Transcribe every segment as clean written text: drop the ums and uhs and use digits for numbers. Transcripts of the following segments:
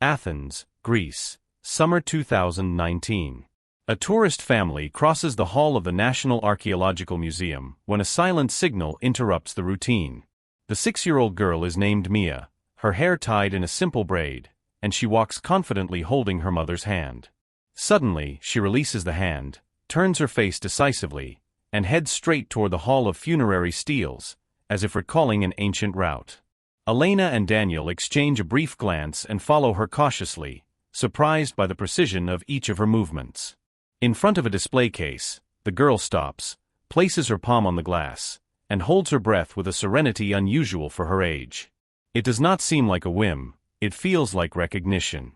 Athens, Greece, summer 2019. A tourist family crosses the hall of the National Archaeological Museum when a silent signal interrupts the routine. The 6-year-old girl is named Mia, her hair tied in a simple braid, and she walks confidently holding her mother's hand. Suddenly, she releases the hand, turns her face decisively, and heads straight toward the Hall of Funerary Steels, as if recalling an ancient route. Elena and Daniel exchange a brief glance and follow her cautiously, surprised by the precision of each of her movements. In front of a display case, the girl stops, places her palm on the glass, and holds her breath with a serenity unusual for her age. It does not seem like a whim, it feels like recognition.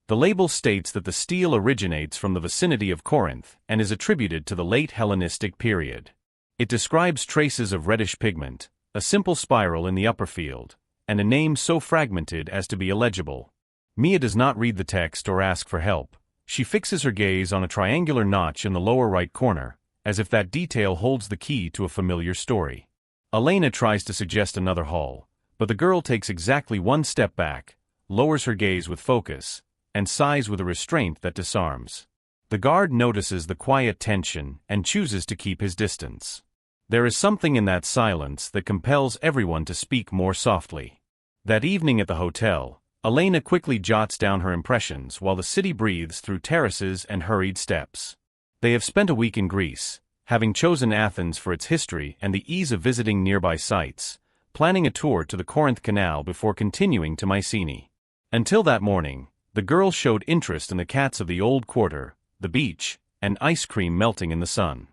The label states that the steel originates from the vicinity of Corinth and is attributed to the late Hellenistic period. It describes traces of reddish pigment, a simple spiral in the upper field, and a name so fragmented as to be illegible. Mia does not read the text or ask for help. She fixes her gaze on a triangular notch in the lower right corner, as if that detail holds the key to a familiar story. Elena tries to suggest another hall, but the girl takes exactly one step back, lowers her gaze with focus, and sighs with a restraint that disarms. The guard notices the quiet tension and chooses to keep his distance. There is something in that silence that compels everyone to speak more softly. That evening at the hotel, Elena quickly jots down her impressions while the city breathes through terraces and hurried steps. They have spent a week in Greece, having chosen Athens for its history and the ease of visiting nearby sites, planning a tour to the Corinth Canal before continuing to Mycenae. Until that morning, the girl showed interest in the cats of the old quarter, the beach, and ice cream melting in the sun.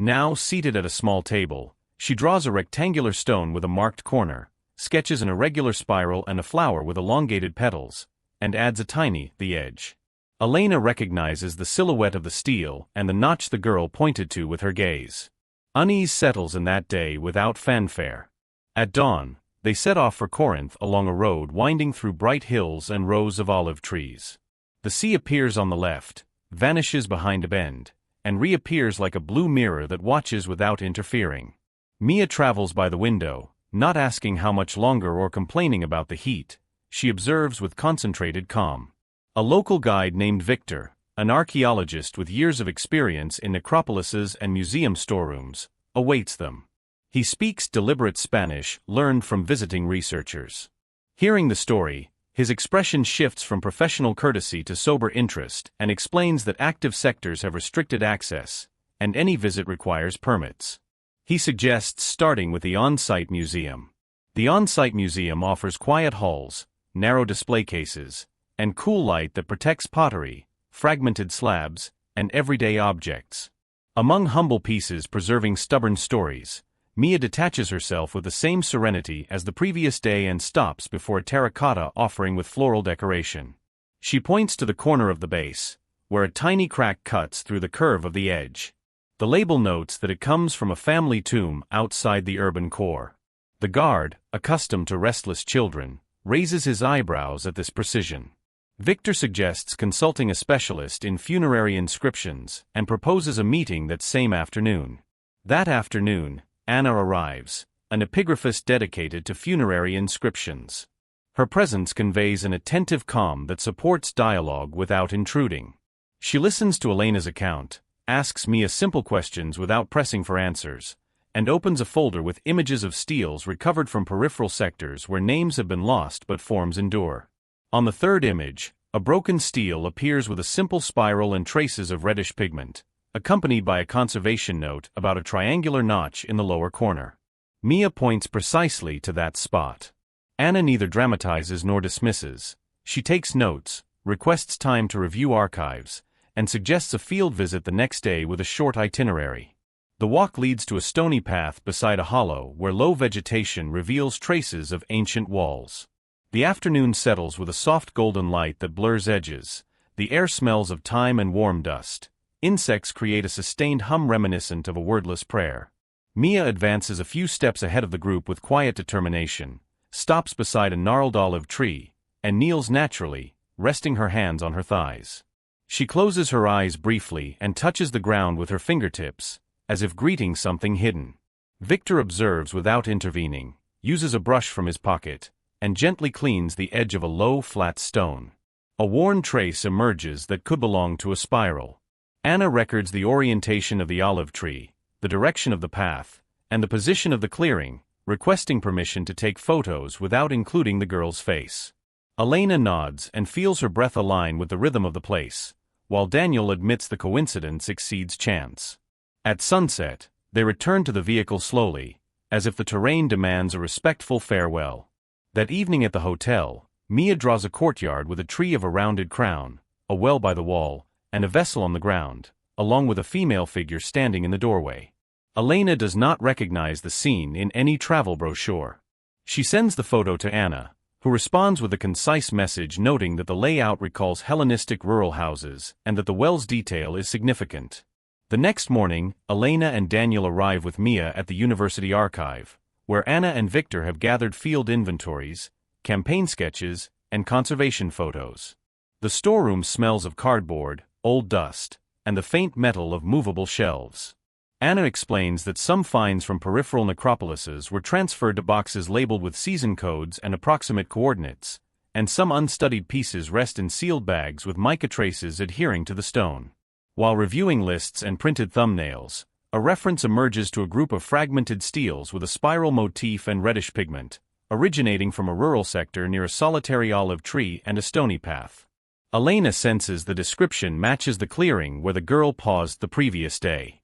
Now, seated at a small table, she draws a rectangular stone with a marked corner, sketches an irregular spiral and a flower with elongated petals, and adds a tiny, the edge. Elena recognizes the silhouette of the steel and the notch the girl pointed to with her gaze. Unease settles in that day without fanfare. At dawn, they set off for Corinth along a road winding through bright hills and rows of olive trees. The sea appears on the left, vanishes behind a bend, and reappears like a blue mirror that watches without interfering. Mia travels by the window, not asking how much longer or complaining about the heat. She observes with concentrated calm. A local guide named Victor, an archaeologist with years of experience in necropolises and museum storerooms, awaits them. He speaks deliberate Spanish learned from visiting researchers. Hearing the story, his expression shifts from professional courtesy to sober interest and explains that active sectors have restricted access, and any visit requires permits. He suggests starting with the on-site museum. The on-site museum offers quiet halls, narrow display cases, and cool light that protects pottery, fragmented slabs, and everyday objects. Among humble pieces preserving stubborn stories, Mia detaches herself with the same serenity as the previous day and stops before a terracotta offering with floral decoration. She points to the corner of the base, where a tiny crack cuts through the curve of the edge. The label notes that it comes from a family tomb outside the urban core. The guard, accustomed to restless children, raises his eyebrows at this precision. Victor suggests consulting a specialist in funerary inscriptions and proposes a meeting that same afternoon. That afternoon, Anna arrives, an epigraphist dedicated to funerary inscriptions. Her presence conveys an attentive calm that supports dialogue without intruding. She listens to Elena's account, asks Mia simple questions without pressing for answers, and opens a folder with images of steels recovered from peripheral sectors where names have been lost but forms endure. On the third image, a broken steel appears with a simple spiral and traces of reddish pigment, accompanied by a conservation note about a triangular notch in the lower corner. Mia points precisely to that spot. Anna neither dramatizes nor dismisses. She takes notes, requests time to review archives, and suggests a field visit the next day with a short itinerary. The walk leads to a stony path beside a hollow where low vegetation reveals traces of ancient walls. The afternoon settles with a soft golden light that blurs edges. The air smells of thyme and warm dust. Insects create a sustained hum reminiscent of a wordless prayer. Mia advances a few steps ahead of the group with quiet determination, stops beside a gnarled olive tree, and kneels naturally, resting her hands on her thighs. She closes her eyes briefly and touches the ground with her fingertips, as if greeting something hidden. Victor observes without intervening, uses a brush from his pocket, and gently cleans the edge of a low, flat stone. A worn trace emerges that could belong to a spiral. Anna records the orientation of the olive tree, the direction of the path, and the position of the clearing, requesting permission to take photos without including the girl's face. Elena nods and feels her breath align with the rhythm of the place, while Daniel admits the coincidence exceeds chance. At sunset, they return to the vehicle slowly, as if the terrain demands a respectful farewell. That evening at the hotel, Mia draws a courtyard with a tree of a rounded crown, a well by the wall, and a vessel on the ground, along with a female figure standing in the doorway. Elena does not recognize the scene in any travel brochure. She sends the photo to Anna, who responds with a concise message noting that the layout recalls Hellenistic rural houses and that the well's detail is significant. The next morning, Elena and Daniel arrive with Mia at the university archive, where Anna and Victor have gathered field inventories, campaign sketches, and conservation photos. The storeroom smells of cardboard, old dust, and the faint metal of movable shelves. Anna explains that some finds from peripheral necropolises were transferred to boxes labeled with season codes and approximate coordinates, and some unstudied pieces rest in sealed bags with mica traces adhering to the stone. While reviewing lists and printed thumbnails, a reference emerges to a group of fragmented steels with a spiral motif and reddish pigment, originating from a rural sector near a solitary olive tree and a stony path. Elena senses the description matches the clearing where the girl paused the previous day.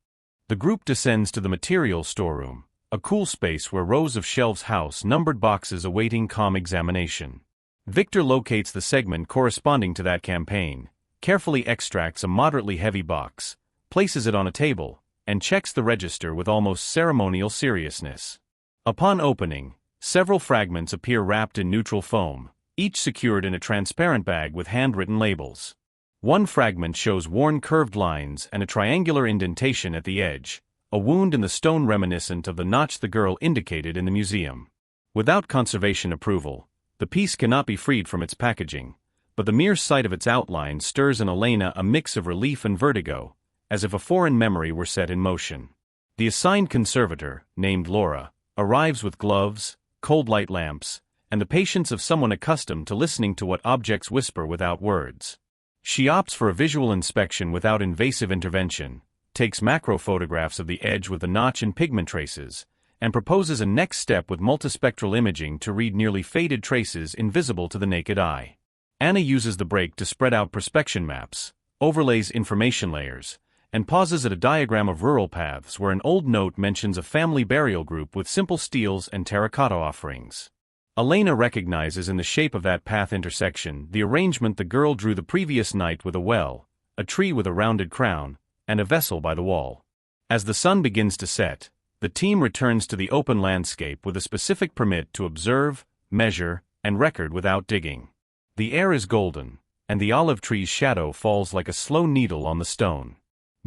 The group descends to the materials storeroom, a cool space where rows of shelves house numbered boxes awaiting calm examination. Victor locates the segment corresponding to that campaign, carefully extracts a moderately heavy box, places it on a table, and checks the register with almost ceremonial seriousness. Upon opening, several fragments appear wrapped in neutral foam, each secured in a transparent bag with handwritten labels. One fragment shows worn curved lines and a triangular indentation at the edge, a wound in the stone reminiscent of the notch the girl indicated in the museum. Without conservation approval, the piece cannot be freed from its packaging, but the mere sight of its outline stirs in Elena a mix of relief and vertigo, as if a foreign memory were set in motion. The assigned conservator, named Laura, arrives with gloves, cold light lamps, and the patience of someone accustomed to listening to what objects whisper without words. She opts for a visual inspection without invasive intervention, takes macro photographs of the edge with the notch and pigment traces, and proposes a next step with multispectral imaging to read nearly faded traces invisible to the naked eye. Anna uses the break to spread out perspection maps, overlays information layers, and pauses at a diagram of rural paths where an old note mentions a family burial group with simple steels and terracotta offerings. Elena recognizes in the shape of that path intersection the arrangement the girl drew the previous night with a well, a tree with a rounded crown, and a vessel by the wall. As the sun begins to set, the team returns to the open landscape with a specific permit to observe, measure, and record without digging. The air is golden, and the olive tree's shadow falls like a slow needle on the stone.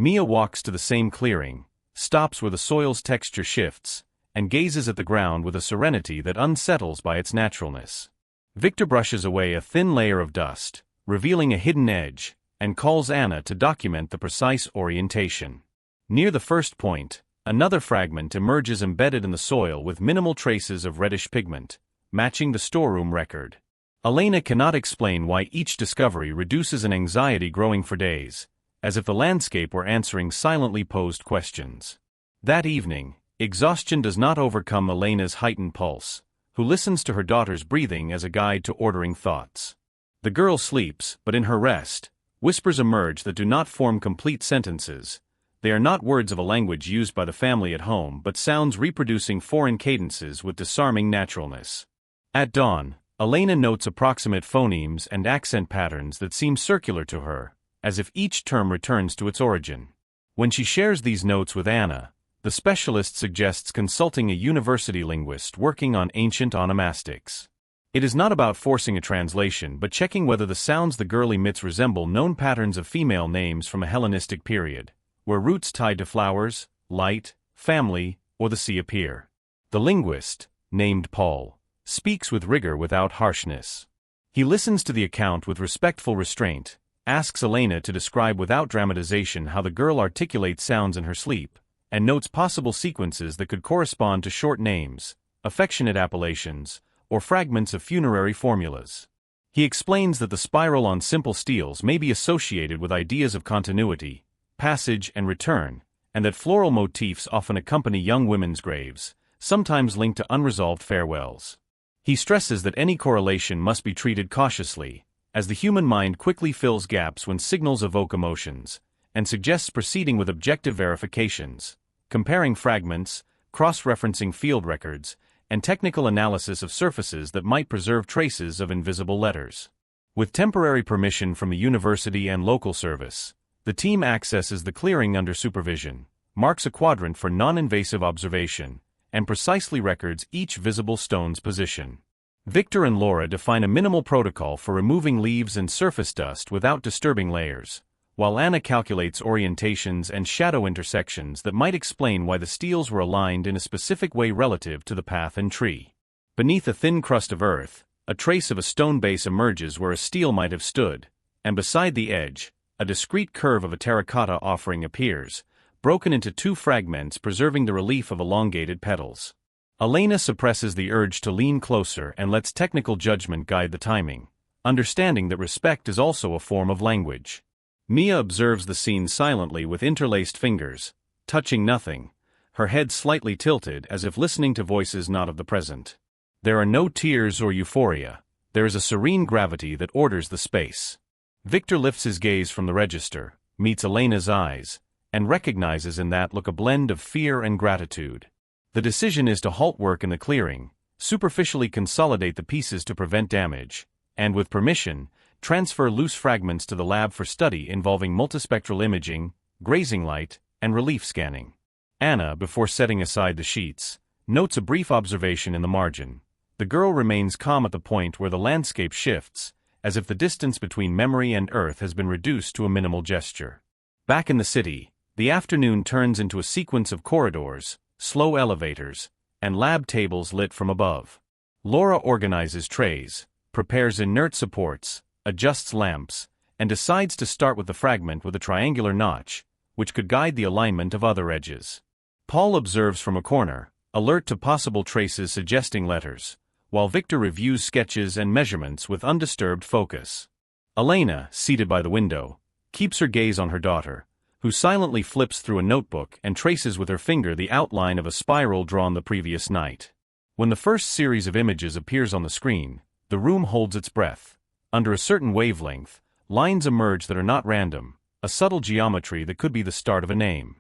Mia walks to the same clearing, stops where the soil's texture shifts, and gazes at the ground with a serenity that unsettles by its naturalness. Victor brushes away a thin layer of dust, revealing a hidden edge, and calls Anna to document the precise orientation. Near the first point, another fragment emerges embedded in the soil with minimal traces of reddish pigment, matching the storeroom record. Elena cannot explain why each discovery reduces an anxiety growing for days, as if the landscape were answering silently posed questions. That evening, exhaustion does not overcome Elena's heightened pulse, who listens to her daughter's breathing as a guide to ordering thoughts. The girl sleeps, but in her rest, whispers emerge that do not form complete sentences. They are not words of a language used by the family at home but sounds reproducing foreign cadences with disarming naturalness. At dawn, Elena notes approximate phonemes and accent patterns that seem circular to her, as if each term returns to its origin. When she shares these notes with Anna, the specialist suggests consulting a university linguist working on ancient onomastics. It is not about forcing a translation but checking whether the sounds the girl emits resemble known patterns of female names from a Hellenistic period, where roots tied to flowers, light, family, or the sea appear. The linguist, named Paul, speaks with rigor without harshness. He listens to the account with respectful restraint, asks Elena to describe without dramatization how the girl articulates sounds in her sleep, and notes possible sequences that could correspond to short names, affectionate appellations, or fragments of funerary formulas. He explains that the spiral on simple steels may be associated with ideas of continuity, passage and return, and that floral motifs often accompany young women's graves, sometimes linked to unresolved farewells. He stresses that any correlation must be treated cautiously, as the human mind quickly fills gaps when signals evoke emotions, and suggests proceeding with objective verifications, comparing fragments, cross-referencing field records, and technical analysis of surfaces that might preserve traces of invisible letters. With temporary permission from the university and local service, the team accesses the clearing under supervision, marks a quadrant for non-invasive observation, and precisely records each visible stone's position. Victor and Laura define a minimal protocol for removing leaves and surface dust without disturbing layers, while Anna calculates orientations and shadow intersections that might explain why the steels were aligned in a specific way relative to the path and tree. Beneath a thin crust of earth, a trace of a stone base emerges where a steel might have stood, and beside the edge, a discrete curve of a terracotta offering appears, broken into two fragments preserving the relief of elongated petals. Elena suppresses the urge to lean closer and lets technical judgment guide the timing, understanding that respect is also a form of language. Mia observes the scene silently with interlaced fingers, touching nothing, her head slightly tilted as if listening to voices not of the present. There are no tears or euphoria, there is a serene gravity that orders the space. Victor lifts his gaze from the register, meets Elena's eyes, and recognizes in that look a blend of fear and gratitude. The decision is to halt work in the clearing, superficially consolidate the pieces to prevent damage, and with permission, transfer loose fragments to the lab for study involving multispectral imaging, grazing light, and relief scanning. Anna, before setting aside the sheets, notes a brief observation in the margin. The girl remains calm at the point where the landscape shifts, as if the distance between memory and Earth has been reduced to a minimal gesture. Back in the city, the afternoon turns into a sequence of corridors, slow elevators, and lab tables lit from above. Laura organizes trays, prepares inert supports, adjusts lamps, and decides to start with the fragment with a triangular notch, which could guide the alignment of other edges. Paul observes from a corner, alert to possible traces suggesting letters, while Victor reviews sketches and measurements with undisturbed focus. Elena, seated by the window, keeps her gaze on her daughter, who silently flips through a notebook and traces with her finger the outline of a spiral drawn the previous night. When the first series of images appears on the screen, the room holds its breath. Under a certain wavelength, lines emerge that are not random, a subtle geometry that could be the start of a name.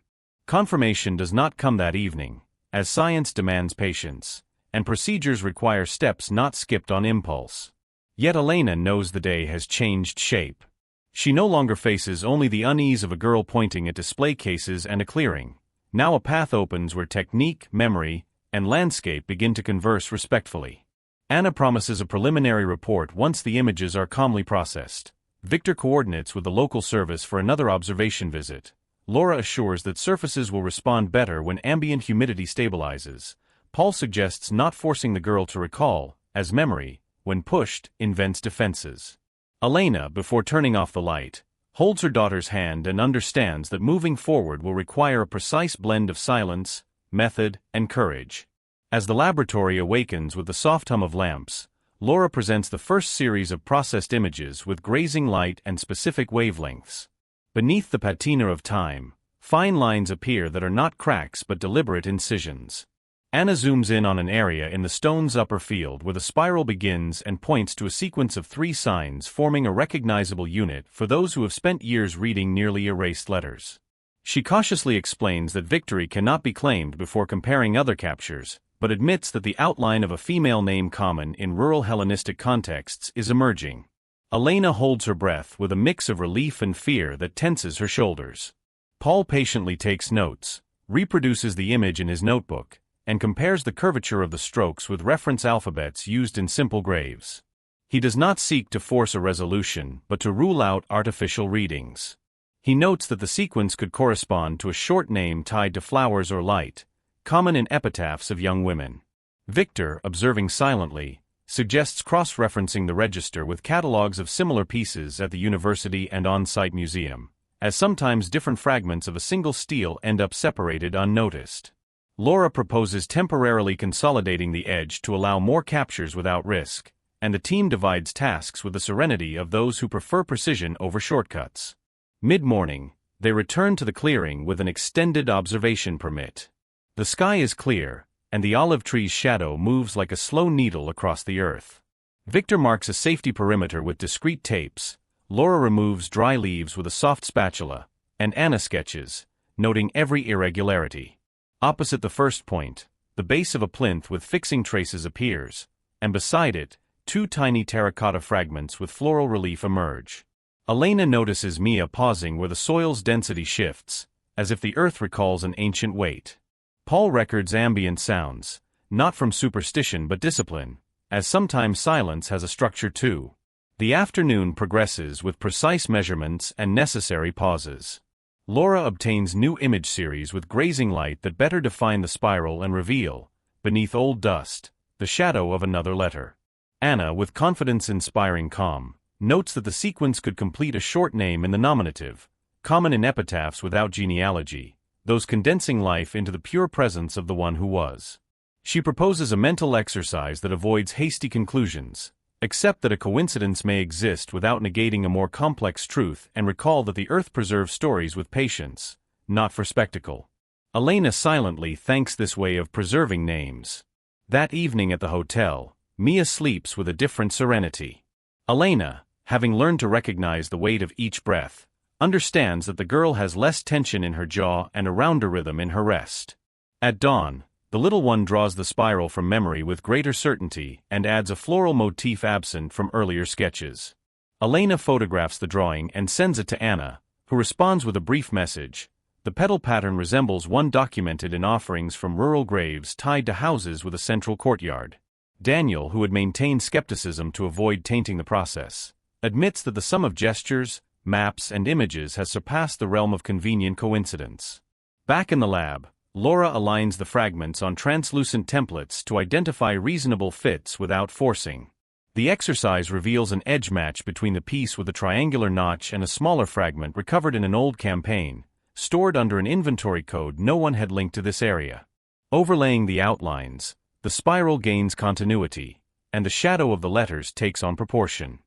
Confirmation does not come that evening, as science demands patience, and procedures require steps not skipped on impulse. Yet Elena knows the day has changed shape. She no longer faces only the unease of a girl pointing at display cases and a clearing. Now a path opens where technique, memory, and landscape begin to converse respectfully. Anna promises a preliminary report once the images are calmly processed. Victor coordinates with the local service for another observation visit. Laura assures that surfaces will respond better when ambient humidity stabilizes. Paul suggests not forcing the girl to recall, as memory, when pushed, invents defenses. Elena, before turning off the light, holds her daughter's hand and understands that moving forward will require a precise blend of silence, method, and courage. As the laboratory awakens with the soft hum of lamps, Laura presents the first series of processed images with grazing light and specific wavelengths. Beneath the patina of time, fine lines appear that are not cracks but deliberate incisions. Anna zooms in on an area in the stone's upper field where the spiral begins and points to a sequence of 3 signs forming a recognizable unit for those who have spent years reading nearly erased letters. She cautiously explains that victory cannot be claimed before comparing other captures, but admits that the outline of a female name common in rural Hellenistic contexts is emerging. Elena holds her breath with a mix of relief and fear that tenses her shoulders. Paul patiently takes notes, reproduces the image in his notebook, and compares the curvature of the strokes with reference alphabets used in simple graves. He does not seek to force a resolution, but to rule out artificial readings. He notes that the sequence could correspond to a short name tied to flowers or light, common in epitaphs of young women. Victor, observing silently, suggests cross-referencing the register with catalogs of similar pieces at the university and on-site museum, as sometimes different fragments of a single steel end up separated unnoticed. Laura proposes temporarily consolidating the edge to allow more captures without risk, and the team divides tasks with the serenity of those who prefer precision over shortcuts. Mid-morning, they return to the clearing with an extended observation permit. The sky is clear, and the olive tree's shadow moves like a slow needle across the earth. Victor marks a safety perimeter with discreet tapes, Laura removes dry leaves with a soft spatula, and Anna sketches, noting every irregularity. Opposite the first point, the base of a plinth with fixing traces appears, and beside it, two tiny terracotta fragments with floral relief emerge. Elena notices Mia pausing where the soil's density shifts, as if the earth recalls an ancient weight. Paul records ambient sounds, not from superstition but discipline, as sometimes silence has a structure too. The afternoon progresses with precise measurements and necessary pauses. Laura obtains new image series with grazing light that better define the spiral and reveal, beneath old dust, the shadow of another letter. Anna, with confidence-inspiring calm, notes that the sequence could complete a short name in the nominative, common in epitaphs without genealogy, those condensing life into the pure presence of the one who was. She proposes a mental exercise that avoids hasty conclusions, accept that a coincidence may exist without negating a more complex truth, and recall that the earth preserves stories with patience, not for spectacle. Elena silently thanks this way of preserving names. That evening at the hotel, Mia sleeps with a different serenity. Elena, having learned to recognize the weight of each breath, understands that the girl has less tension in her jaw and a rounder rhythm in her rest. At dawn, the little one draws the spiral from memory with greater certainty and adds a floral motif absent from earlier sketches. Elena photographs the drawing and sends it to Anna, who responds with a brief message. The petal pattern resembles one documented in offerings from rural graves tied to houses with a central courtyard. Daniel, who had maintained skepticism to avoid tainting the process, admits that the sum of gestures, maps, and images has surpassed the realm of convenient coincidence. Back in the lab, Laura aligns the fragments on translucent templates to identify reasonable fits without forcing. The exercise reveals an edge match between the piece with a triangular notch and a smaller fragment recovered in an old campaign, stored under an inventory code no one had linked to this area. Overlaying the outlines, the spiral gains continuity, and the shadow of the letters takes on proportion.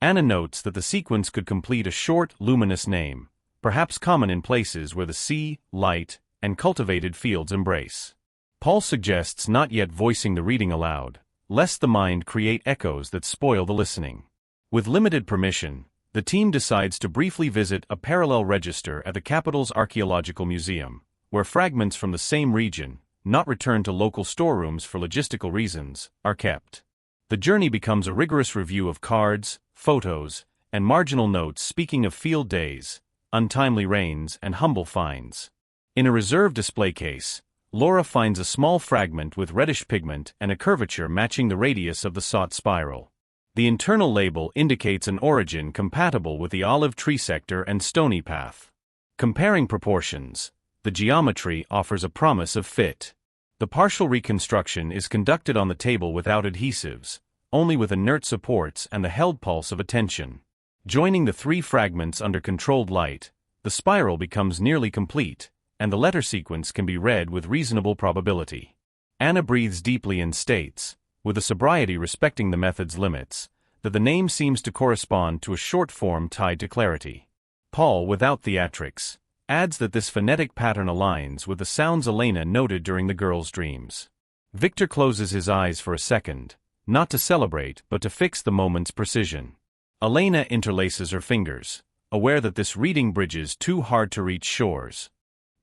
Anna notes that the sequence could complete a short, luminous name, perhaps common in places where the sea, light, and cultivated fields embrace. Paul suggests not yet voicing the reading aloud, lest the mind create echoes that spoil the listening. With limited permission, the team decides to briefly visit a parallel register at the capital's archaeological museum, where fragments from the same region, not returned to local storerooms for logistical reasons, are kept. The journey becomes a rigorous review of cards, photos, and marginal notes speaking of field days, untimely rains, and humble finds. In a reserved display case, Laura finds a small fragment with reddish pigment and a curvature matching the radius of the sought spiral. The internal label indicates an origin compatible with the olive tree sector and stony path. Comparing proportions, the geometry offers a promise of fit. The partial reconstruction is conducted on the table without adhesives, only with inert supports and the held pulse of attention. Joining the three fragments under controlled light, the spiral becomes nearly complete, and the letter sequence can be read with reasonable probability. Anna breathes deeply and states, with a sobriety respecting the method's limits, that the name seems to correspond to a short form tied to clarity. Paul, without theatrics, adds that this phonetic pattern aligns with the sounds Elena noted during the girl's dreams. Victor closes his eyes for a second, not to celebrate but to fix the moment's precision. Elena interlaces her fingers, aware that this reading bridges two hard-to-reach shores.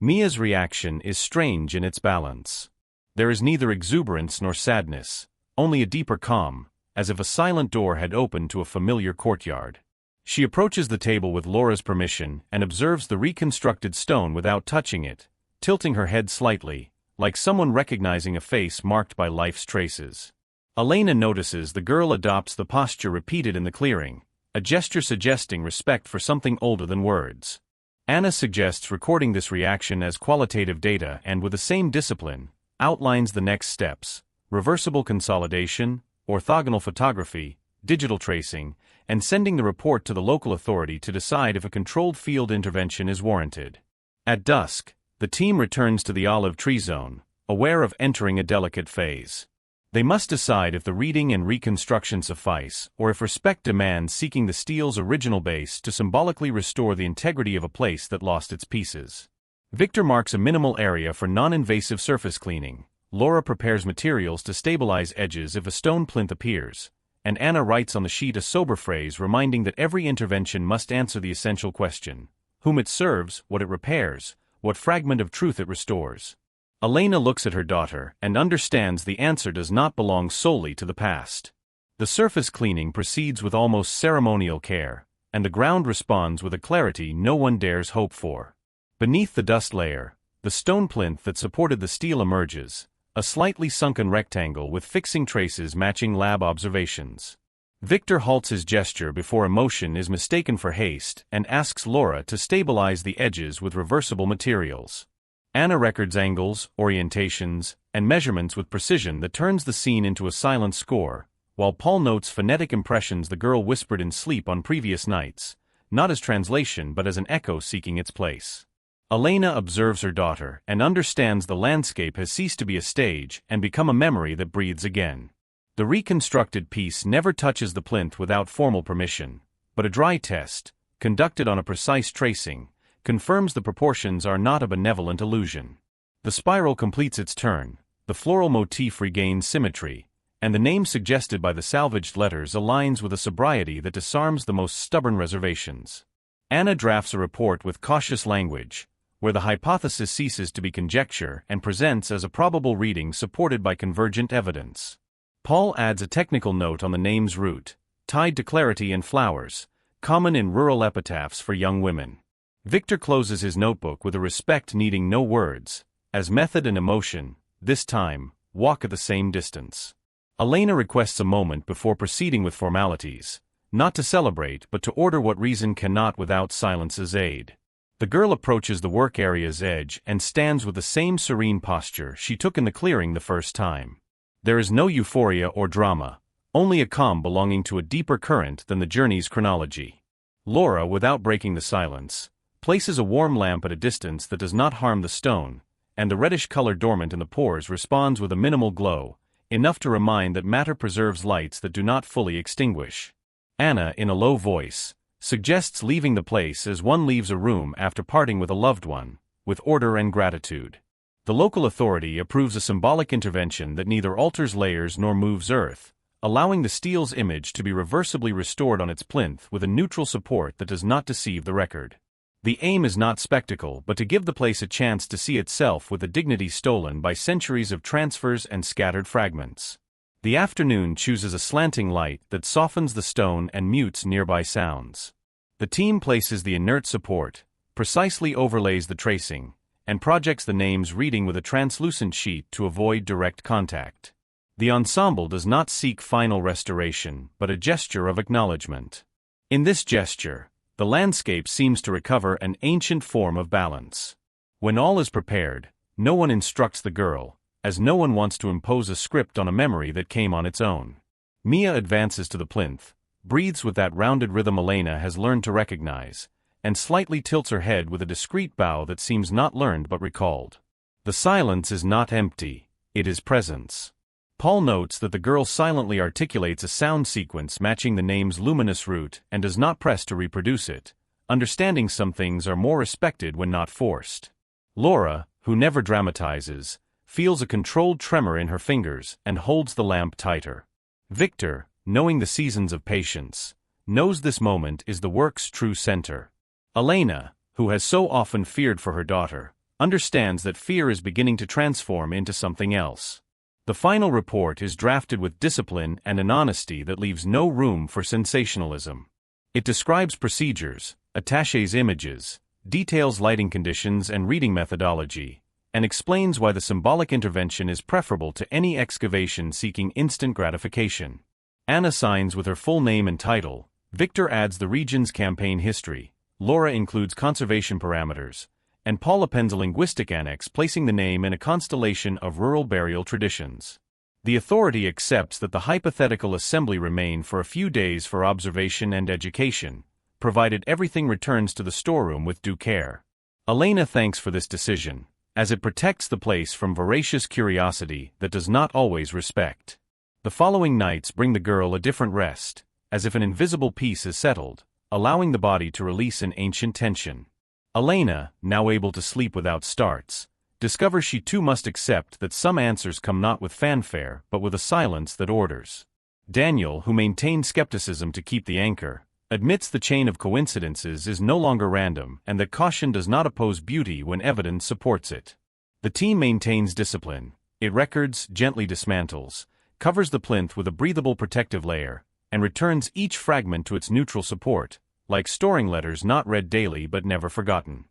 Mia's reaction is strange in its balance. There is neither exuberance nor sadness, only a deeper calm, as if a silent door had opened to a familiar courtyard. She approaches the table with Laura's permission and observes the reconstructed stone without touching it, tilting her head slightly, like someone recognizing a face marked by life's traces. Elena notices the girl adopts the posture repeated in the clearing, a gesture suggesting respect for something older than words. Anna suggests recording this reaction as qualitative data and, with the same discipline, outlines the next steps: reversible consolidation, orthogonal photography, digital tracing, and sending the report to the local authority to decide if a controlled field intervention is warranted. At dusk, the team returns to the olive tree zone, aware of entering a delicate phase. They must decide if the reading and reconstruction suffice, or if respect demands seeking the steel's original base to symbolically restore the integrity of a place that lost its pieces. Victor marks a minimal area for non-invasive surface cleaning. Laura prepares materials to stabilize edges if a stone plinth appears, and Anna writes on the sheet a sober phrase reminding that every intervention must answer the essential question: whom it serves, what it repairs, what fragment of truth it restores. Elena looks at her daughter and understands the answer does not belong solely to the past. The surface cleaning proceeds with almost ceremonial care, and the ground responds with a clarity no one dares hope for. Beneath the dust layer, the stone plinth that supported the steel emerges, a slightly sunken rectangle with fixing traces matching lab observations. Victor halts his gesture before emotion is mistaken for haste and asks Laura to stabilize the edges with reversible materials. Anna records angles, orientations, and measurements with precision that turns the scene into a silent score, while Paul notes phonetic impressions the girl whispered in sleep on previous nights, not as translation but as an echo seeking its place. Elena observes her daughter and understands the landscape has ceased to be a stage and become a memory that breathes again. The reconstructed piece never touches the plinth without formal permission, but a dry test, conducted on a precise tracing, confirms the proportions are not a benevolent illusion. The spiral completes its turn, the floral motif regains symmetry, and the name suggested by the salvaged letters aligns with a sobriety that disarms the most stubborn reservations. Anna drafts a report with cautious language, where the hypothesis ceases to be conjecture and presents as a probable reading supported by convergent evidence. Paul adds a technical note on the name's root, tied to clarity and flowers, common in rural epitaphs for young women. Victor closes his notebook with a respect needing no words, as method and emotion, this time, walk at the same distance. Elena requests a moment before proceeding with formalities, not to celebrate but to order what reason cannot without silence's aid. The girl approaches the work area's edge and stands with the same serene posture she took in the clearing the first time. There is no euphoria or drama, only a calm belonging to a deeper current than the journey's chronology. Laura, without breaking the silence, places a warm lamp at a distance that does not harm the stone, and the reddish color dormant in the pores responds with a minimal glow, enough to remind that matter preserves lights that do not fully extinguish. Anna, in a low voice, suggests leaving the place as one leaves a room after parting with a loved one, with order and gratitude. The local authority approves a symbolic intervention that neither alters layers nor moves earth, allowing the steel's image to be reversibly restored on its plinth with a neutral support that does not deceive the record. The aim is not spectacle but to give the place a chance to see itself with the dignity stolen by centuries of transfers and scattered fragments. The afternoon chooses a slanting light that softens the stone and mutes nearby sounds. The team places the inert support, precisely overlays the tracing, and projects the name's reading with a translucent sheet to avoid direct contact. The ensemble does not seek final restoration but a gesture of acknowledgement. In this gesture, the landscape seems to recover an ancient form of balance. When all is prepared, no one instructs the girl, as no one wants to impose a script on a memory that came on its own. Mia advances to the plinth, breathes with that rounded rhythm Elena has learned to recognize, and slightly tilts her head with a discreet bow that seems not learned but recalled. The silence is not empty, it is presence. Paul notes that the girl silently articulates a sound sequence matching the name's luminous root and does not press to reproduce it, understanding some things are more respected when not forced. Laura, who never dramatizes, feels a controlled tremor in her fingers and holds the lamp tighter. Victor, knowing the seasons of patience, knows this moment is the work's true center. Elena, who has so often feared for her daughter, understands that fear is beginning to transform into something else. The final report is drafted with discipline and an honesty that leaves no room for sensationalism. It describes procedures, attaches images, details lighting conditions and reading methodology, and explains why the symbolic intervention is preferable to any excavation seeking instant gratification. Anna signs with her full name and title, Victor adds the region's campaign history, Laura includes conservation parameters, and Paul appends a linguistic annex placing the name in a constellation of rural burial traditions. The authority accepts that the hypothetical assembly remain for a few days for observation and education, provided everything returns to the storeroom with due care. Elena thanks for this decision, as it protects the place from voracious curiosity that does not always respect. The following nights bring the girl a different rest, as if an invisible peace is settled, allowing the body to release an ancient tension. Elena, now able to sleep without starts, discovers she too must accept that some answers come not with fanfare but with a silence that orders. Daniel, who maintained skepticism to keep the anchor, admits the chain of coincidences is no longer random and that caution does not oppose beauty when evidence supports it. The team maintains discipline. It records, gently dismantles, covers the plinth with a breathable protective layer, and returns each fragment to its neutral support, like storing letters not read daily but never forgotten.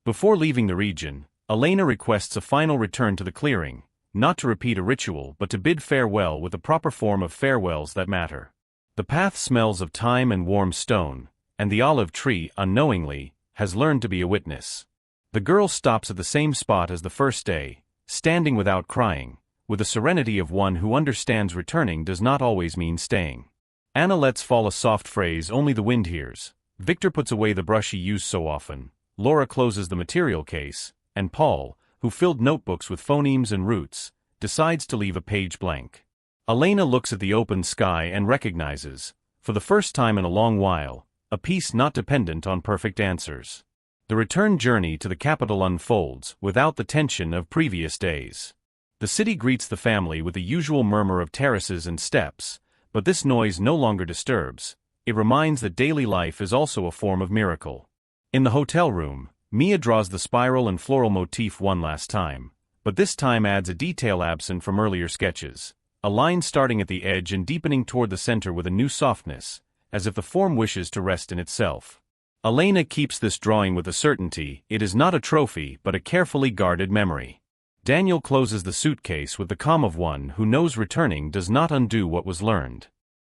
Before leaving the region, Elena requests a final return to the clearing, not to repeat a ritual but to bid farewell with the proper form of farewells that matter. The path smells of time and warm stone, and the olive tree, unknowingly, has learned to be a witness. The girl stops at the same spot as the first day, standing without crying, with the serenity of one who understands returning does not always mean staying. Anna lets fall a soft phrase only the wind hears. Victor puts away the brush he used so often. Laura closes the material case, and Paul, who filled notebooks with phonemes and roots, decides to leave a page blank. Elena looks at the open sky and recognizes, for the first time in a long while, a peace not dependent on perfect answers. The return journey to the capital unfolds without the tension of previous days. The city greets the family with the usual murmur of terraces and steps, but this noise no longer disturbs. It reminds that daily life is also a form of miracle. In the hotel room, Mia draws the spiral and floral motif one last time, but this time adds a detail absent from earlier sketches, a line starting at the edge and deepening toward the center with a new softness, as if the form wishes to rest in itself. Elena keeps this drawing with a certainty. It is not a trophy but a carefully guarded memory. Daniel closes the suitcase with the calm of one who knows returning does not undo what was learned.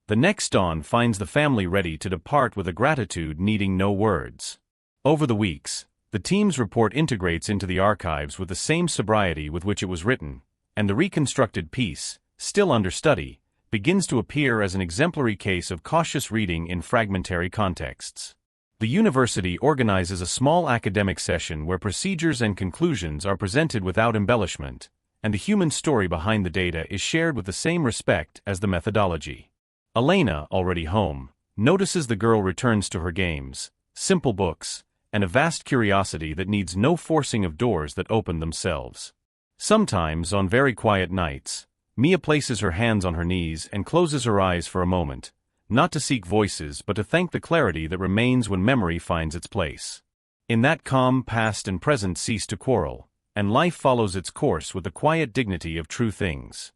The next dawn finds the family ready to depart with a gratitude needing no words. Over the weeks, the team's report integrates into the archives with the same sobriety with which it was written, and the reconstructed piece, still under study, begins to appear as an exemplary case of cautious reading in fragmentary contexts. The university organizes a small academic session where procedures and conclusions are presented without embellishment, and the human story behind the data is shared with the same respect as the methodology. Elena, already home, notices the girl returns to her games, simple books, and a vast curiosity that needs no forcing of doors that open themselves. Sometimes, on very quiet nights, Mia places her hands on her knees and closes her eyes for a moment, not to seek voices but to thank the clarity that remains when memory finds its place. In that calm, past and present cease to quarrel, and life follows its course with the quiet dignity of true things.